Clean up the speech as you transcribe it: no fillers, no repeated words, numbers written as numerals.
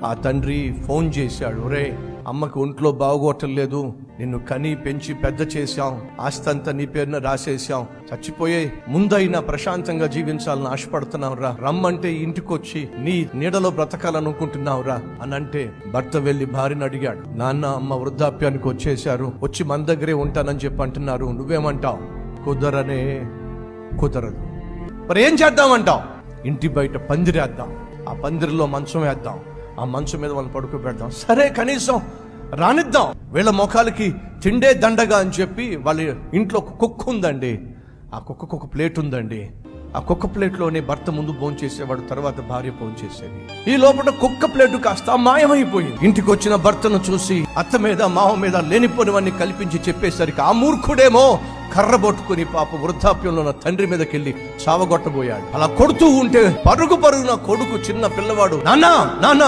ఆ తండ్రి ఫోన్ చేశాడు, ఒరే అమ్మకి ఒంట్లో బాగోటలేదు, నిన్ను కని పెంచి పెద్ద చేశాం, ఆస్తంతా నీ పేరున రాసేసాం, చచ్చిపోయే ముందైనా ప్రశాంతంగా జీవించాలని ఆశపడుతున్నావురా, రమ్మంటే ఇంటికొచ్చి నీ నీడలో బ్రతకాలనుకుంటున్నావురా అని అంటే భర్త వెళ్లి భార్యను అడిగాడు, నాన్న అమ్మ వృద్ధాప్యానికి వచ్చేశారు, వచ్చి మన దగ్గరే ఉంటానని చెప్పి అంటున్నారు, నువ్వేమంటావు? కుదరదు. మరి ఏం చేద్దామంటావు? ఇంటి బయట పందిరేద్దాం, ఆ పందిరిలో మంచం వేద్దాం, ఆ మంచం మీద వాళ్ళని పడుకోబెడదాం. సరే కనీసం రానిద్దాం, వీళ్ళ ముఖాలకి తిండే దండగా అని చెప్పి వాళ్ళ ఇంట్లో ఒక కుక్క ఉందండి, ఆ కుక్కకు ఒక ప్లేట్ ఉందండి, ఆ కుక్క ప్లేట్లోనే భర్త ముందు భోంచేసేవాడు, తర్వాత భార్య భోంచేసేది. ఈ లోపల కుక్క ప్లేటు కాస్త మాయమైపోయింది. ఇంటికి వచ్చిన భర్తను చూసి అత్త మీద మావ మీద లేనిపోనివన్నీ కల్పించి చెప్పేసరికి ఆ మూర్ఖుడేమో కర్ర పట్టుకుని పాప వృద్ధాప్యంలో ఉన్న తండ్రి మీదకెళ్ళి చావగొట్టబోయాడు. అలా కొడుతూ ఉంటే పరుగున కొడుకు చిన్న పిల్లవాడు, నాన్న